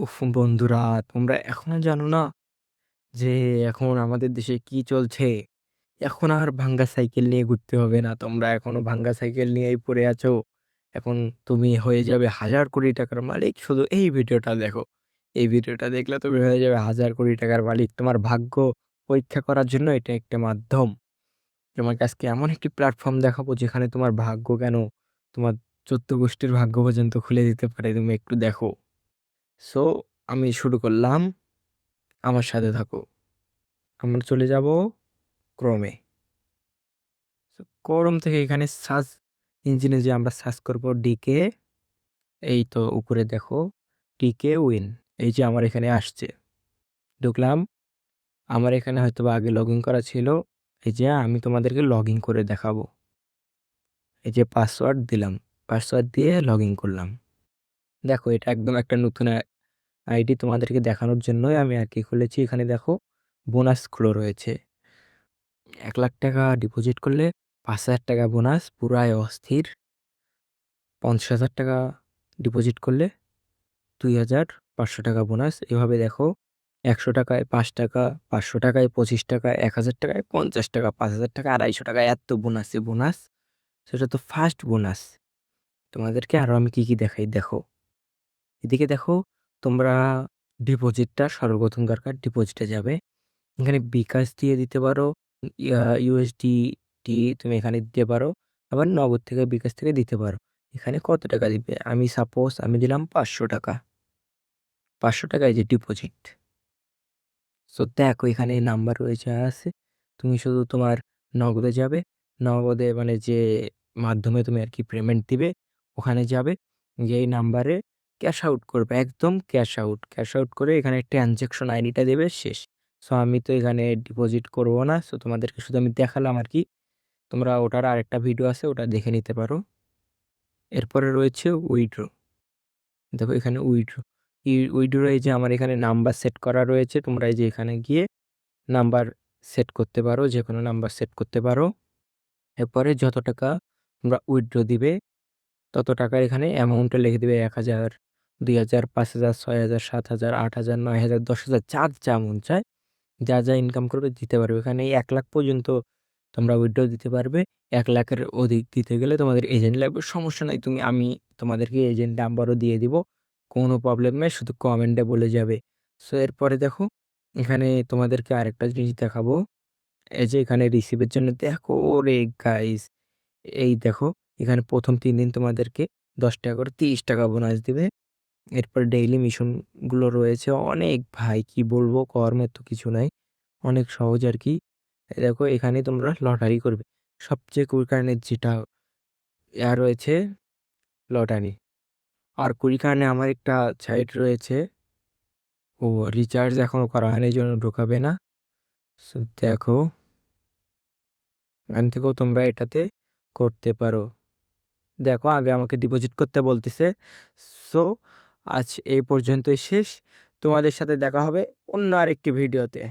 উফ বন্ধুরা, তোমরা এখনো জানো না যে এখন আমাদের দেশে কি চলছে? এখন আর ভাঙ্গা সাইকেল নিয়ে ঘুরতে হবে না। তোমরা এখনো ভাঙ্গা সাইকেল নিয়েই পড়ে আছো। এখন তুমি হয়ে যাবে হাজার কোটি টাকার মালিক শুধু এই ভিডিওটা দেখো। এই ভিডিওটা দেখলে তুমি হয়ে যাবে হাজার কোটি টাকার মালিক। তোমার ভাগ্য পরীক্ষা করার জন্য এটা একটা মাধ্যম। তোমাকে আজকে এমন একটি প্ল্যাটফর্ম দেখাবো যেখানে তোমার ভাগ্য কেন, তোমার ১৪ গোষ্ঠীর ভাগ্য পর্যন্ত খুলে দিতে পারে। তুমি একটু দেখো। সো আমি শুরু করলাম। আমার সাথে থাকো। আমরা চলে যাব ক্রমে। So, ক্রোম থেকে এখানে সার্চ ইঞ্জিনে যে আমরা সার্চ করব ডিকে, এই তো উপরে দেখো ডিকে উইন। এই যে আমার এখানে আসছে। ঢুকলাম। আমার এখানে হয়তোবা আগে লগইন করা ছিল। এই যে আমি তোমাদেরকে লগইন করে দেখাবো। এই যে পাসওয়ার্ড দিলাম। পাসওয়ার্ড দিয়ে লগইন করলাম। দেখো এটা একদম একটা নতুন আইডি তোমাদেরকে দেখানোর জন্যই আমি আরকি খুলেছি। এখানে দেখো বোনাসগুলো রয়েছে। ৳১,০০,০০০ ডিপোজিট করলে ৳৫,০০০ বোনাস, পুরাই অস্থির। ৳৫০,০০০ ডিপোজিট করলে ৳২,৫০০ বোনাস। এভাবে দেখো ৳১০০ ৳৫, ৳৫০০ ৳২৫, ৳১,০০০ ৳৫০, ৳৫,০০০ ৳২৫০, এত বোনাসে বোনাস। সেটা তো ফার্স্ট বোনাস। তোমাদেরকে আরো আমি কি দেখাই দেখো। এদিকে দেখো তোমরা ডিপোজিটটা সর্বপ্রথম দরকার, ডিপোজিটে যাবে। এখানে বিকাশ দিয়ে দিতে পারো, USDT তুমি এখানে দিতে পারো। আবার নগদ থেকে বিকাশ থেকে দিতে পারো। এখানে কত টাকা দিবে? আমি সাপোজ আমি দিলাম ৳৫০০। ৳৫০০ এই যে ডিপোজিট। সো দেখো এখানে নাম্বার রয়েছে আছে। তুমি শুধু তোমার নগদে যাবে। নগদে মানে যে মাধ্যমে তুমি আরকি পেমেন্ট দিবে, ওখানে যাবে। যেই নাম্বারে ক্যাশ আউট করবে, একদম ক্যাশ আউট। ক্যাশ আউট করে এখানে ট্রান্সেকশন আইডিটা দেবে, শেষ। সো আমি তো এখানে ডিপোজিট করব না। সো তোমাদেরকে শুধু আমি দেখালাম আরকি। তোমরা ওটার আরেকটা ভিডিও আছে, ওটা দেখে নিতে পারো। এরপরে রয়েছে উইথড্র। দেখো এখানে উইথড্র। উইথড্র এই যে আমার এখানে নাম্বার সেট করা রয়েছে। তোমরা এই যে এখানে গিয়ে নাম্বার সেট করতে পারো, যেকোনো নাম্বার সেট করতে পারো। এরপরে যত টাকা তোমরা উইথড্র দিবে, তত টাকার এখানে অ্যামাউন্টটা লিখে দিবে ১,০০০, ২,০০০, ৫,০০০, ৬,০০০, ৭,০০০, ৮,০০০, ৯,০০০, ১০,০০০, যার যা মন চায়, যা ইনকাম করবে দিতে পারবে। এখানে ১,০০,০০০ পর্যন্ত তোমরা উইথড্র দিতে পারবে। ১,০০,০০০ এর অধিক দিতে গেলে তোমাদের এজেন্ট লাগবে। সমস্যা নাই, আমি তোমাদেরকে এজেন্ট নাম্বারও দিয়ে দিব। কোনো প্রবলেম নাই, শুধু কমেন্টে বলে যাবে। সো এরপরে দেখো এখানে তোমাদেরকে আরেকটা জিনিস দেখাবো। এই যে এখানে রিসিভের জন্য দেখো, ওরে গাইস, এই দেখো এখানে ১ম ৩ দিন তোমাদেরকে ৳১০ করে ৳৩০ বোনাস দিবে। এরপর ডেইলি মিশন গুলো রয়েছে অনেক, ভাই কি বলবো, কর্মের তো কিছু নাই। অনেক সহজ আরকি। এই দেখো এখানে তোমরা লটারি করবে। সবচেয়ে কুইকানের যেটা রয়েছে লটারি। আর কুইকানে আমার একটা সাইট রয়েছে। ও রিচার্জ এখনো করা হয়নি, এজন্য ঢোকাবে না। সো দেখো এখান থেকেও তোমরা এটাতে করতে পারো। দেখো আগে আমাকে ডিপোজিট করতে বলতেছে। সো আজ এই পর্যন্তই শেষ। তোমাদের সাথে দেখা হবে অন্য আরেকটি ভিডিওতে।